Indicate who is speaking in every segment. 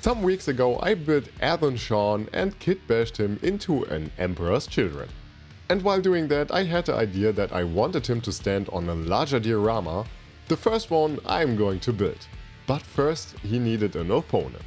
Speaker 1: Some weeks ago I built Athen Sean and kitbashed him into an Emperor's Children. And while doing that I had the idea that I wanted him to stand on a larger diorama, the first one I'm going to build. But first he needed an opponent.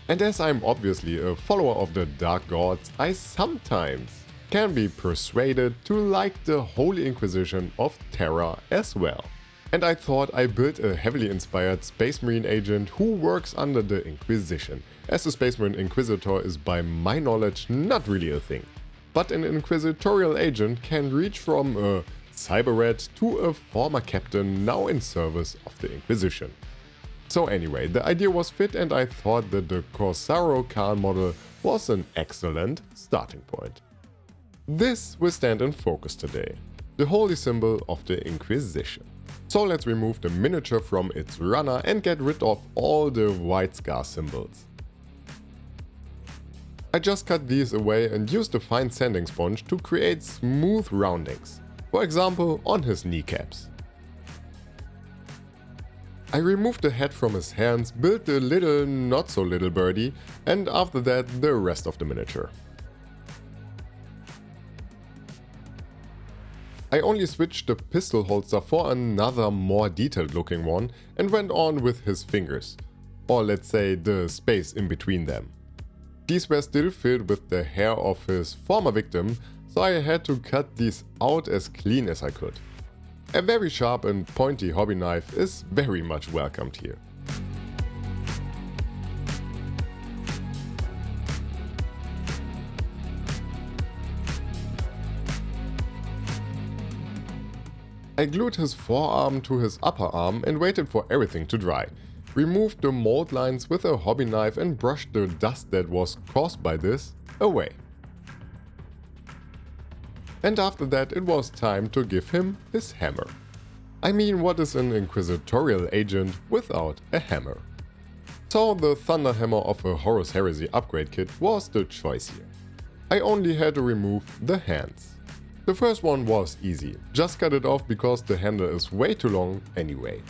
Speaker 1: And as I'm obviously a follower of the Dark Gods, I sometimes can be persuaded to like the Holy Inquisition of Terra as well. And I thought I built a heavily inspired Space Marine agent who works under the Inquisition, as the Space Marine Inquisitor is by my knowledge not really a thing. But an inquisitorial agent can reach from a cyber rat to a former captain now in service of the Inquisition. So anyway, the idea was fit and I thought that the Corsaro Khan model was an excellent starting point. This will stand in focus today, the holy symbol of the Inquisition. So let's remove the miniature from its runner and get rid of all the white scar symbols. I just cut these away and used a fine sanding sponge to create smooth roundings, for example on his kneecaps. I removed the head from his hands, built the little not so little birdie, and after that the rest of the miniature. I only switched the pistol holster for another more detailed looking one and went on with his fingers, or let's say the space in between them. These were still filled with the hair of his former victim, so I had to cut these out as clean as I could. A very sharp and pointy hobby knife is very much welcomed here. I glued his forearm to his upper arm and waited for everything to dry. Removed the mold lines with a hobby knife and brushed the dust that was caused by this away. And after that it was time to give him his hammer. I mean, what is an inquisitorial agent without a hammer? So the Thunder Hammer of a Horus Heresy upgrade kit was the choice here. I only had to remove the hands. The first one was easy, just cut it off because the handle is way too long anyway.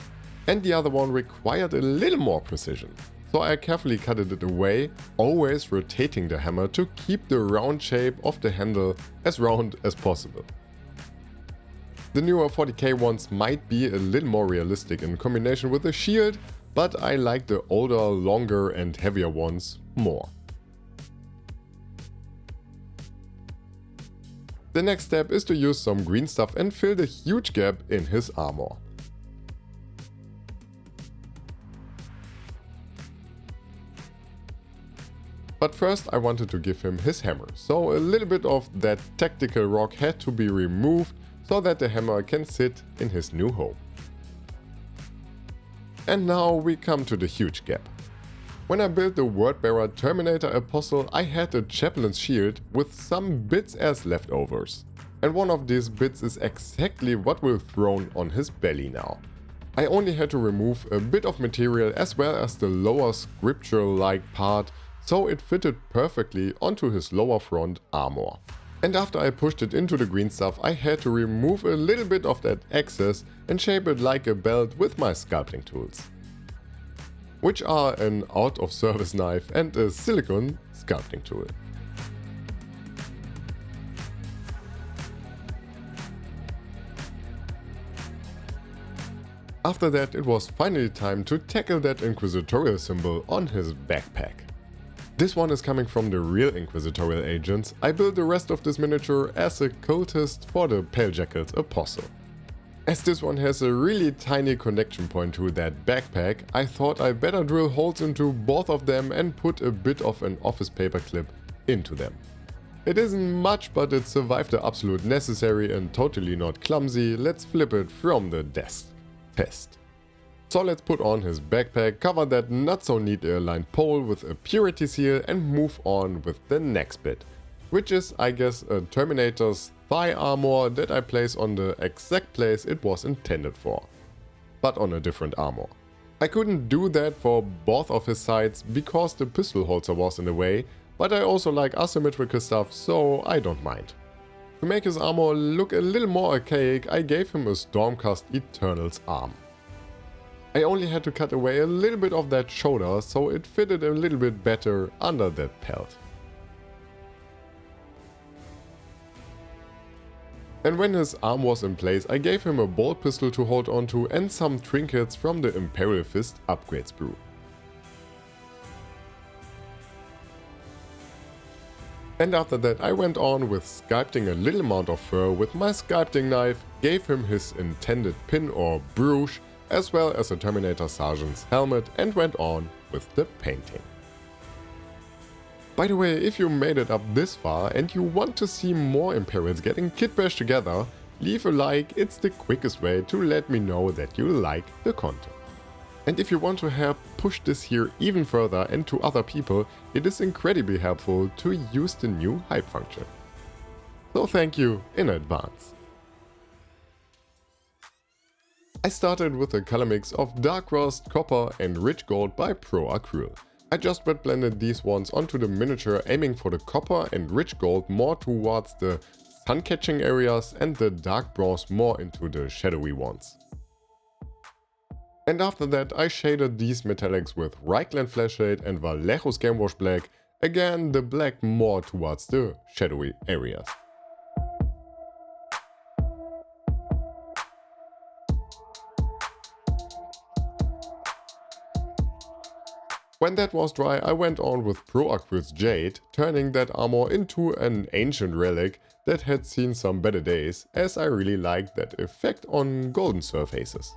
Speaker 1: And the other one required a little more precision. So I carefully cut it away, always rotating the hammer to keep the round shape of the handle as round as possible. The newer 40k ones might be a little more realistic in combination with the shield, but I like the older, longer and heavier ones more. The next step is to use some green stuff and fill the huge gap in his armor. But first I wanted to give him his hammer, so a little bit of that tactical rock had to be removed so that the hammer can sit in his new home. And now we come to the huge gap. When I built the Wordbearer Terminator Apostle, I had a Chaplain's shield with some bits as leftovers. And one of these bits is exactly what will thrown on his belly now. I only had to remove a bit of material as well as the lower scriptural-like part, so it fitted perfectly onto his lower front armor. And after I pushed it into the green stuff, I had to remove a little bit of that excess and shape it like a belt with my sculpting tools, which are an out-of-service knife and a silicone sculpting tool. After that it was finally time to tackle that inquisitorial symbol on his backpack. This one is coming from the real inquisitorial agents. I built the rest of this miniature as a cultist for the Pale Jackals Apostle. As this one has a really tiny connection point to that backpack, I thought I better drill holes into both of them and put a bit of an office paper clip into them. It isn't much, but it survived the absolute necessary and totally not clumsy. Let's flip it from the desk test. So let's put on his backpack, cover that not so neat aligned pole with a purity seal and move on with the next bit, which is, I guess, a Terminator's thigh armor that I place on the exact place it was intended for, but on a different armor. I couldn't do that for both of his sides because the pistol holster was in the way, but I also like asymmetrical stuff, so I don't mind. To make his armor look a little more archaic, I gave him a Stormcast Eternal's arm. I only had to cut away a little bit of that shoulder so it fitted a little bit better under the pelt. And when his arm was in place, I gave him a bolt pistol to hold onto and some trinkets from the Imperial Fist upgrade sprue. And after that I went on with sculpting a little amount of fur with my sculpting knife, gave him his intended pin or brooch, as well as a Terminator Sergeant's helmet, and went on with the painting. By the way, if you made it up this far and you want to see more Imperials getting Kitbash together, leave a like, it's the quickest way to let me know that you like the content. And if you want to help push this here even further and to other people, it is incredibly helpful to use the new hype function. So thank you in advance. I started with a color mix of dark rust, copper and rich gold by Pro Acryl. I just wet blended these ones onto the miniature, aiming for the copper and rich gold more towards the sun catching areas and the dark bronze more into the shadowy ones. And after that I shaded these metallics with Reichland Flashshade and Vallejo's Gamewash Black, again the black more towards the shadowy areas. When that was dry, I went on with Pro Acryl's Jade, turning that armor into an ancient relic that had seen some better days, as I really liked that effect on golden surfaces.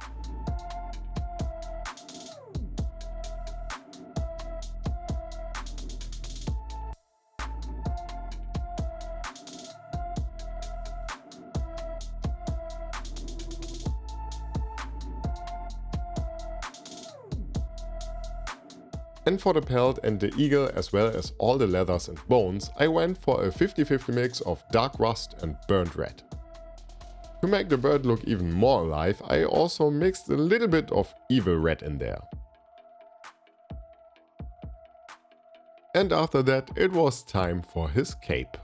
Speaker 1: And for the pelt and the eagle, as well as all the leathers and bones, I went for a 50-50 mix of dark rust and burnt red. To make the bird look even more alive, I also mixed a little bit of evil red in there. And after that it was time for his cape.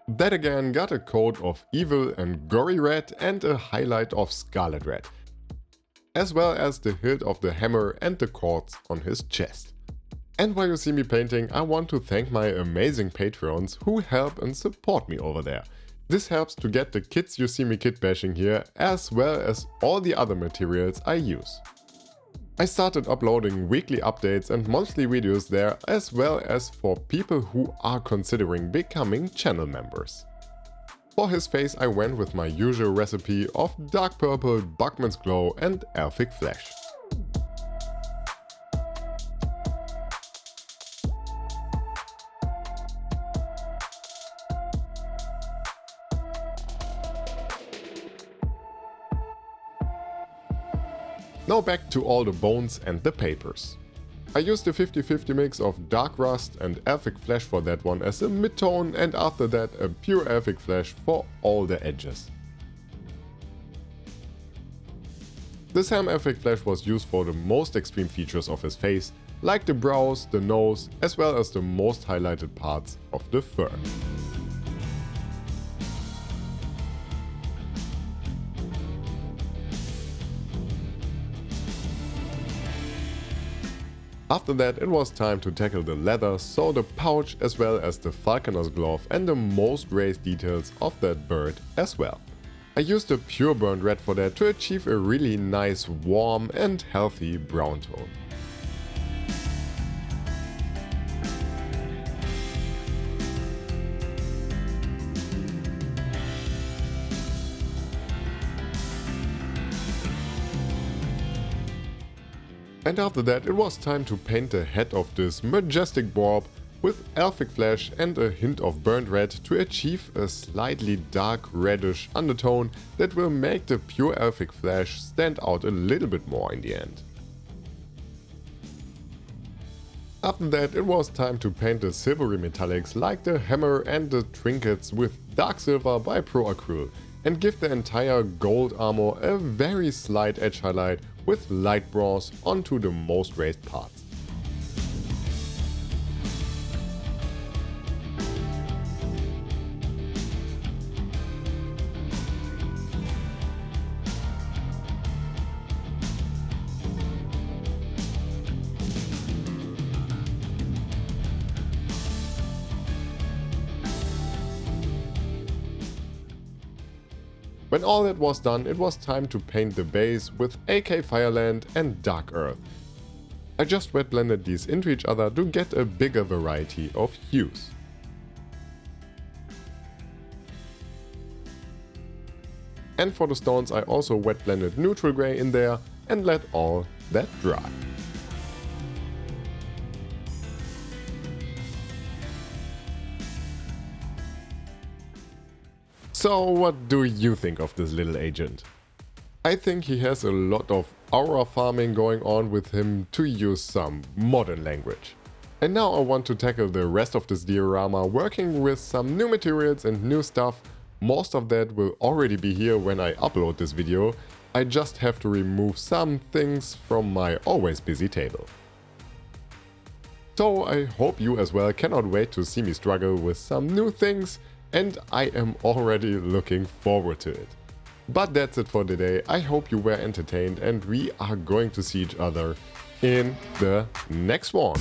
Speaker 1: That again got a coat of evil and gory red and a highlight of scarlet red, as well as the hilt of the hammer and the cords on his chest. And while you see me painting, I want to thank my amazing patrons who help and support me over there. This helps to get the kits you see me kit bashing here, as well as all the other materials I use. I started uploading weekly updates and monthly videos there, as well as for people who are considering becoming channel members. For his face I went with my usual recipe of dark purple, Buckman's Glow and Elfic Flesh. Now back to all the bones and the papers. I used a 50-50 mix of dark rust and Elfic Flesh for that one as a mid-tone, and after that a pure Elfic Flesh for all the edges. The same Elfic Flesh was used for the most extreme features of his face, like the brows, the nose, as well as the most highlighted parts of the fur. After that it was time to tackle the leather, so the pouch as well as the falconer's glove and the most raised details of that bird as well. I used a pure burnt red for that to achieve a really nice warm and healthy brown tone. And after that it was time to paint the head of this majestic borb with Elfic Flesh and a hint of burnt red to achieve a slightly dark reddish undertone that will make the pure Elfic Flesh stand out a little bit more in the end. After that it was time to paint the silvery metallics like the hammer and the trinkets with dark silver by Pro Acryl, and give the entire gold armor a very slight edge highlight with light bronze onto the most raised parts. When all that was done, it was time to paint the base with AK Fireland and Dark Earth. I just wet blended these into each other to get a bigger variety of hues. And for the stones I also wet blended neutral grey in there and let all that dry. So what do you think of this little agent? I think he has a lot of aura farming going on with him, to use some modern language. And now I want to tackle the rest of this diorama working with some new materials and new stuff. Most of that will already be here when I upload this video. I just have to remove some things from my always busy table. So I hope you as well cannot wait to see me struggle with some new things, and I am already looking forward to it. But that's it for today. I hope you were entertained and we are going to see each other in the next one.